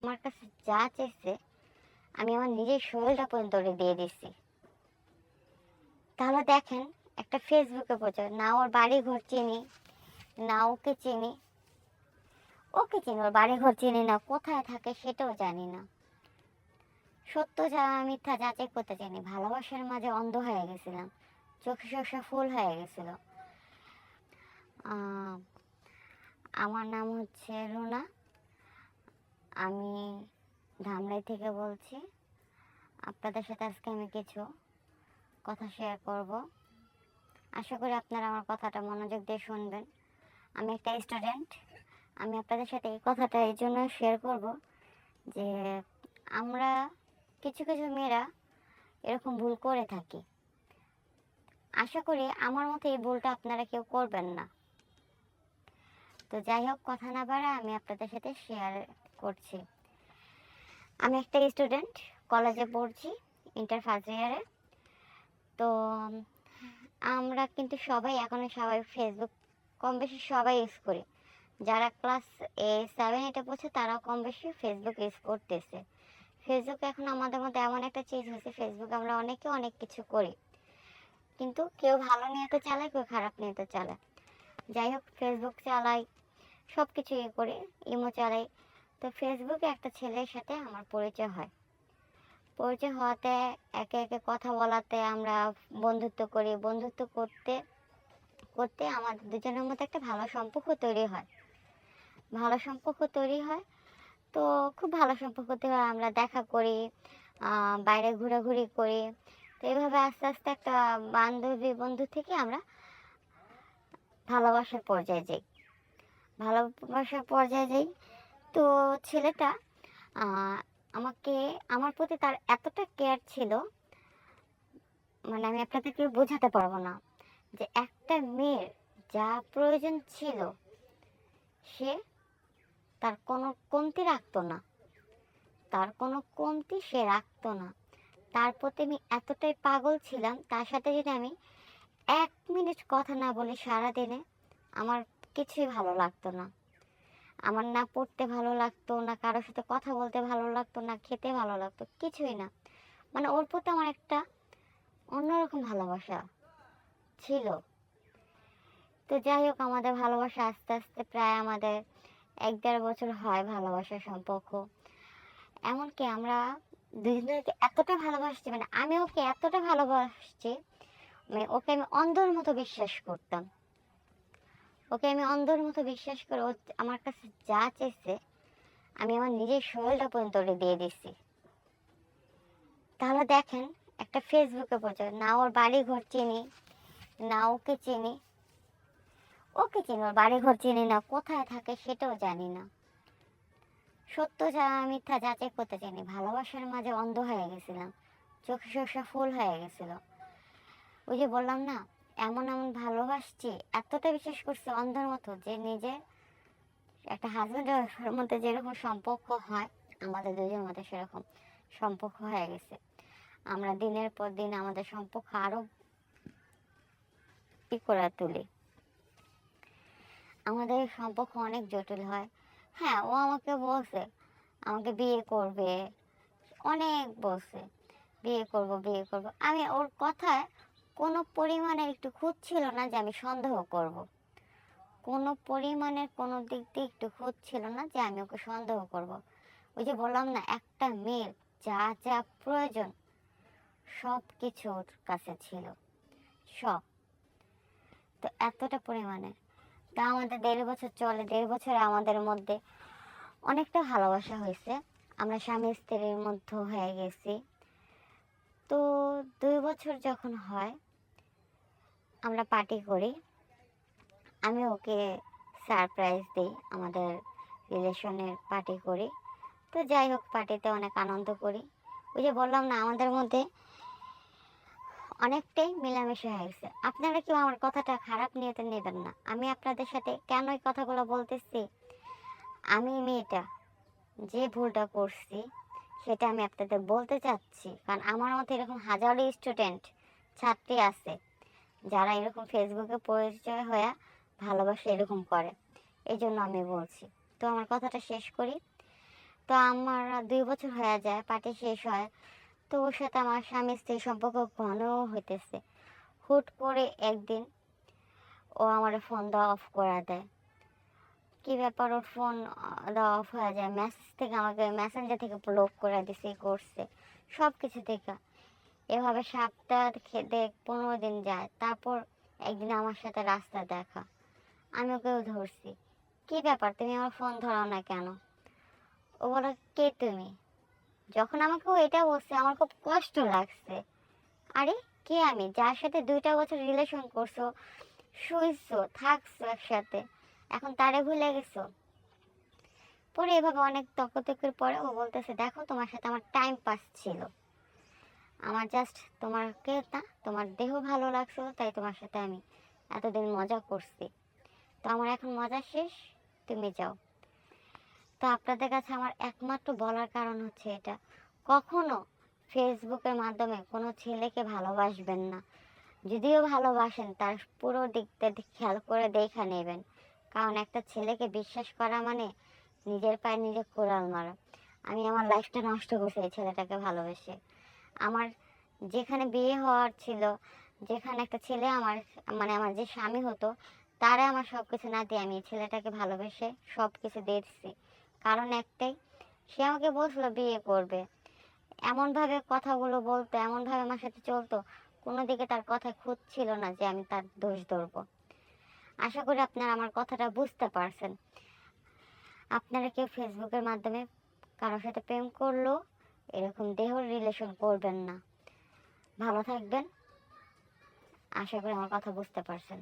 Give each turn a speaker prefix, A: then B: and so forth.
A: আমার কাছে যা চেয়েছে আমি আমার নিজের শরীরটা পর্যন্ত ওরে দিয়ে দিছি। তাহলে দেখেন, একটা ফেসবুকে পরিচয়, না ওর বাড়ি ঘর চিনি, না ওকে চিনি। ওকে চিনি, ওর বাড়ি ঘর চিনি না, কোথায় থাকে সেটাও জানি না। সত্য যা মিথ্যা যাচাই করতে জানি। ভালোবাসার মাঝে অন্ধ হয়ে গেছিলাম, চোখে চোখে ফুল হয়ে গেছিল। আমার নাম হচ্ছে রুনা। আমি ধামরাই থেকে বলছি। আপনাদের সাথে আজকে আমি কিছু কথা শেয়ার করব। আশা করি আপনারা আমার কথাটা মনোযোগ দিয়ে শুনবেন। আমি একটা স্টুডেন্ট। আমি আপনাদের সাথে এই কথাটা এই জন্য শেয়ার করব যে আমরা কিছু কিছু মেয়েরা এরকম ভুল করে থাকি। আশা করি আমার মতো এই ভুলটা আপনারা কেউ করবেন না। তো যাই হোক, কথা না বাড়ায় আমি আপনাদের সাথে শেয়ার করছি। আমি একটা স্টুডেন্ট, কলেজে পড়ছি, ইন্টার ফার্স্ট ইয়ারে। তো আমরা কিন্তু সবাই ফেসবুক কম বেশি সবাই ইউজ করি। যারা ক্লাস 7-8 পড়ছে তারাও কম বেশি ফেসবুক ইউজ করতেছে। ফেসবুক এখন আমাদের মধ্যে এমন একটা চিজ হয়েছে, ফেসবুক আমরা অনেকে অনেক কিছু করি, কিন্তু কেউ ভালো নিয়তে চালায়, কেউ খারাপ নিয়তে চালায়। যাই হোক, ফেসবুক চালাই, সব কিছু করি, ইমো চালাই। তো ফেসবুকে একটা ছেলের সাথে আমার পরিচয় হয়। পরিচয় হওয়াতে একে একে কথা বলাতে আমরা বন্ধুত্ব করি। বন্ধুত্ব করতে করতে আমাদের দুজনের মধ্যে একটা ভালো সম্পর্ক তৈরি হয়। তো খুব ভালো সম্পর্ক তৈরি হয়। আমরা দেখা করি, বাইরে ঘোরাঘুরি করি। তো এইভাবে আস্তে আস্তে একটা বন্ধু থেকে আমরা ভালোবাসার পর্যায়ে যাই। তো ছেলেটা আমাকে, আমার প্রতি তার এতটা কেয়ার ছিল, মানে আমি আপনাদেরকে বোঝাতে পারবো না। যে একটা মেয়ের যা প্রয়োজন ছিল সে তার কোনো কমতি রাখতো না, সে রাখতো না। তার প্রতি আমি এতটাই পাগল ছিলাম, তার সাথে যদি আমি 1 মিনিট কথা না বলি সারাদিনে, আমার কিছুই ভালো লাগতো না। আমার না পড়তে ভালো লাগতো, না কারোর সাথে কথা বলতে ভালো লাগতো, না খেতে ভালো লাগতো, কিছুই না। মানে ওর প্রতি আমার একটা অন্যরকম ভালোবাসা ছিল। তো যাই হোক, আমাদের ভালোবাসা আস্তে আস্তে প্রায় আমাদের 1-1.5 বছর হয় ভালোবাসার সম্পর্ক। এমনকি আমরা দুজনকে এতটা ভালোবাসছি, মানে আমি ওকে এতটা ভালোবাসছি, মানে ওকে আমি অন্ধের মতো বিশ্বাস করতাম। করে ও আমার কাছে যা চেয়েছে আমি আমার নিজের শরীরটা পর্যন্ত ওরে দিয়ে দিছি। তাহলে দেখেন, একটা ফেসবুকে পরিচয়, না ওর বাড়ি ঘর চিনি, না ওকে চিনি। ওর বাড়ি ঘর চিনি না, কোথায় থাকে সেটাও জানি না। সত্য যা মিথ্যা যাচাই করতে জানি। ভালোবাসার মাঝে অন্ধ হয়ে গেছিলাম, চোখে চোখে ফুল হয়ে গেছিল। ওই যে বললাম না, এমন এমন ভালোবাসছি, এতটা বিশ্বাস করছি অন্ধের মতো, যে নিজের একটা হাজব্যান্ড ওয়াইফের মধ্যে যেরকম সম্পর্ক হয় আমাদের দুজনের মধ্যে সেরকম সম্পর্ক হয়ে গেছে। আমরা দিনের পর দিন আমাদের সম্পর্ক আরো করে তুলি। আমাদের সম্পর্ক অনেক জটিল হয়। হ্যাঁ, ও আমাকে বলছে আমাকে বিয়ে করবে, অনেক বলছে বিয়ে করব। আমি ওর কথায় কোনো পরিমাণে একটু খুঁত ছিল না যে আমি সন্দেহ করব। কোনো পরিমাণের কোনো দিক দিয়ে একটু খুঁত ছিল না যে আমি ওকে সন্দেহ করব। ওই যে বললাম না, একটা মেয়ের যা যা প্রয়োজন সব কিছু ওর কাছে ছিল, সব। তো এতটা পরিমাণে, তা আমাদের 1.5 বছর চলে। 1.5 বছরে আমাদের মধ্যে অনেকটা ভালোবাসা হয়েছে। আমরা স্বামী স্ত্রীর মধ্যে হয়ে গেছি। তো 2 বছর যখন হয় আমরা পার্টি করি। আমি ওকে সারপ্রাইজ দিই, আমাদের রিলেশনের পার্টি করি। তো যাই হোক, পার্টিতে অনেক আনন্দ করি। ওই যে বললাম না, আমাদের মধ্যে অনেকটাই মেলামেশা হয়ে গেছে। আপনারা কেউ আমার কথাটা খারাপ নিয়তে নেবেন না। আমি আপনাদের সাথে কেন এই কথাগুলো বলতেছি, আমি মেয়েটা যে ভুলটা করছি সেটা আমি আপনাদের বলতে চাচ্ছি। কারণ আমার মতো এরকম হাজারো স্টুডেন্ট, ছাত্রী আছে যারা এরকম ফেসবুকে পরিচয় হয়ে ভালোবাসা এরকম করে। এই জন্য আমি বলছি। তো আমার কথাটা শেষ করি। তো আমার 2 বছর হয়ে যায়, পার্টি শেষ হয়। তো ওর সাথে আমার স্বামী স্ত্রীর সম্পর্ক ঘন হইতেছে। হুট করে একদিন ও আমার ফোন দেওয়া অফ করে দেয়। কি ব্যাপার, ওর ফোন দেওয়া অফ হয়ে যায়, মেসেজ থেকে আমাকে মেসেঞ্জার থেকে ব্লক করে দিছে, করছে সব কিছু থেকে। এভাবে সপ্তাহ 15 দিন যায়। তারপর একদিন আমার সাথে রাস্তায় দেখা, আমি ওকেও ধরছি। কি ব্যাপার, তুমি আমার ফোন ধরাও না কেন? ও বলে, কে তুমি? যখন আমাকে ও এটা বলছে আমার খুব কষ্ট লাগছে। আরে, কে আমি? যার সাথে 2টা বছর রিলেশন করছো, শুইছো, থাকছো একসাথে, এখন তারে ভুলে গেছো? পরে এভাবে অনেক তর্কতর্কির পরে ও বলতেছে, দেখো তোমার সাথে আমার টাইম পাস ছিল, আমার জাস্ট তোমাকে না, তোমার দেহ ভালো লাগছিল তাই তোমার সাথে আমি এতদিন মজা করছি। তো আমার এখন মজা শেষ, তুমি যাও। তো আপনাদের কাছে আমার একমাত্র বলার কারণ হচ্ছে এটা, কখনো ফেসবুকের মাধ্যমে কোনো ছেলেকে ভালোবাসবেন না। যদিও ভালোবাসেন, তার পুরো দিকটা খেয়াল করে দেখে নেবেন। কারণ একটা ছেলেকে বিশ্বাস করা মানে নিজের পায়ে নিজে কোড়াল মারা। আমি আমার লাইফটা নষ্ট করছি এই ছেলেটাকে ভালোবেসে। আমার যেখানে বিয়ে হওয়ার ছিল, যেখানে একটা ছেলে আমার, মানে আমার যে স্বামী হতো, তারে আমার সব কিছু না দিয়ে আমি এই ছেলেটাকে ভালোবেসে সব কিছু দিয়ে দিচ্ছি। কারণ একটাই, সে আমাকে বলছিল বিয়ে করবে, এমনভাবে কথাগুলো বলতো, এমনভাবে আমার সাথে চলতো, কোনো দিকে তার কথায় খুঁত ছিল না যে আমি তার দোষ ধরবো। আশা করি আপনারা আমার কথাটা বুঝতে পারছেন। আপনারা কেউ ফেসবুকের মাধ্যমে কারোর সাথে প্রেম করলেও এরকম দেহ রিলেশন করবেন না। ভালো থাকবেন। আশা করি আমার কথা বুঝতে পারছেন।